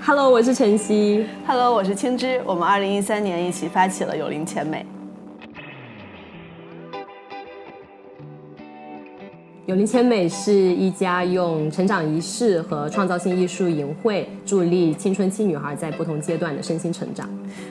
Hello， 我是晨曦。Hello， 我是青芝。我们2013年一起发起了有灵千美。有灵千美是一家用成长仪式和创造性艺术营会助力青春期女孩在不同阶段的身心成长。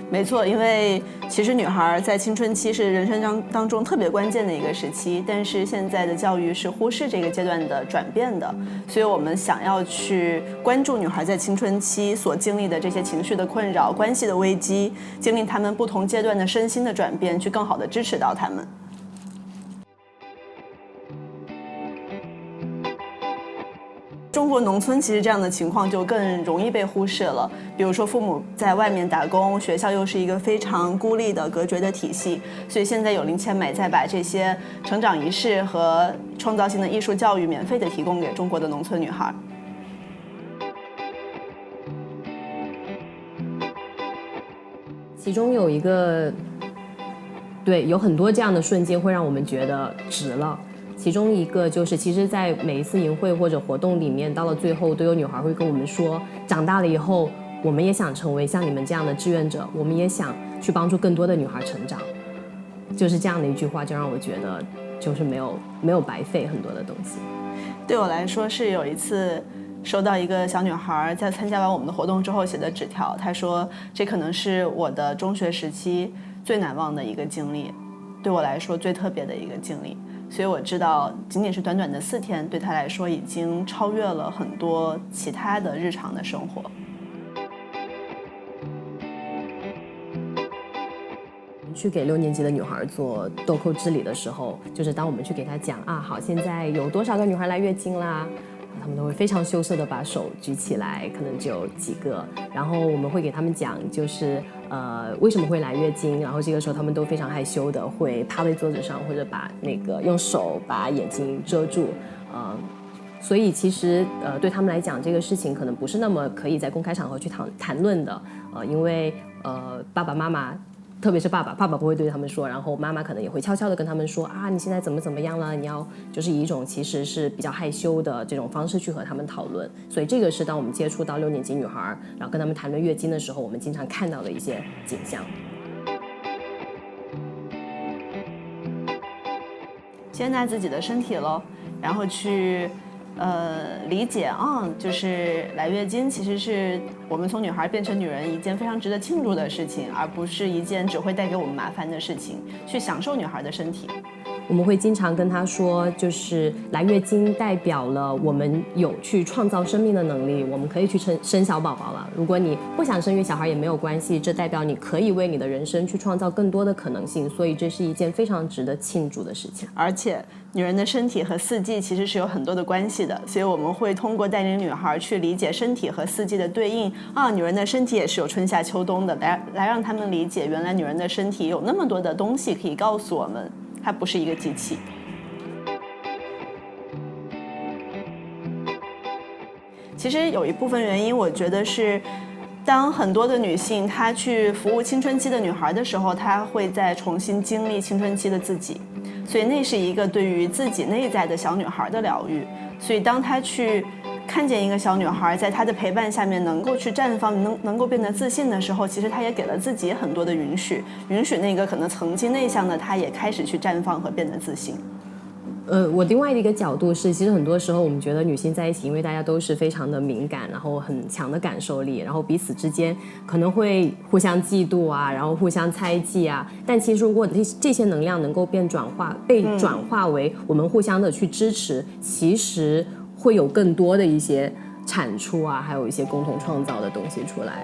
没错，因为其实女孩在青春期是人生当中特别关键的一个时期，但是现在的教育是忽视这个阶段的转变的，所以我们想要去关注女孩在青春期所经历的这些情绪的困扰、关系的危机，经历她们不同阶段的身心的转变，去更好的支持到她们。中国农村其实这样的情况就更容易被忽视了，比如说父母在外面打工，学校又是一个非常孤立的隔绝的体系，所以现在有灵千美在把这些成长仪式和创造性的艺术教育免费的提供给中国的农村女孩。其中有一个，有很多这样的瞬间会让我们觉得值了。其中一个就是，其实，在每一次营会或者活动里面，到了最后，都有女孩会跟我们说，长大了以后，我们也想成为像你们这样的志愿者，我们也想去帮助更多的女孩成长。就是这样的一句话，就让我觉得，就是没有白费很多的东西。对我来说，是有一次收到一个小女孩在参加完我们的活动之后写的纸条，她说这可能是我的中学时期最难忘的一个经历，对我来说最特别的一个经历。所以我知道仅仅是短短的4天，对她来说已经超越了很多其他的日常的生活。去给6年级的女孩做豆蔻治理的时候，就是当我们去给她讲啊，好，现在有多少个女孩来月经啦，他们都会非常羞涩的把手举起来，可能只有几个，然后我们会给他们讲，就是为什么会来月经，然后这个时候他们都非常害羞的会趴在桌子上，或者把用手把眼睛遮住，所以其实对他们来讲，这个事情可能不是那么可以在公开场合去谈论的，因为爸爸妈妈。特别是爸爸不会对他们说，然后妈妈可能也会悄悄的跟他们说啊，你现在怎么样了？你要就是以一种其实是比较害羞的这种方式去和他们讨论。所以这个是当我们接触到6年级女孩，然后跟他们谈论月经的时候，我们经常看到的一些景象。接纳自己的身体咯，然后去理解就是来月经其实是我们从女孩变成女人一件非常值得庆祝的事情，而不是一件只会带给我们麻烦的事情，去享受女孩的身体。我们会经常跟她说，就是来月经代表了我们有去创造生命的能力，我们可以去生小宝宝了。如果你不想生育小孩也没有关系，这代表你可以为你的人生去创造更多的可能性，所以这是一件非常值得庆祝的事情。而且女人的身体和四季其实是有很多的关系的，所以我们会通过带领女孩去理解身体和四季的对应女人的身体也是有春夏秋冬的，来让她们理解原来女人的身体有那么多的东西可以告诉我们，它不是一个机器。其实有一部分原因我觉得是当很多的女性她去服务青春期的女孩的时候，她会再重新经历青春期的自己，所以那是一个对于自己内在的小女孩的疗愈。所以当她去看见一个小女孩在她的陪伴下面能够去绽放，能够变得自信的时候，其实她也给了自己很多的允许那个可能曾经内向的她也开始去绽放和变得自信。我另外的一个角度是，其实很多时候我们觉得女性在一起，因为大家都是非常的敏感，然后很强的感受力，然后彼此之间可能会互相嫉妒啊，然后互相猜忌啊。但其实如果这些能量能够被转化为我们互相的去支持，其实会有更多的一些产出啊，还有一些共同创造的东西出来。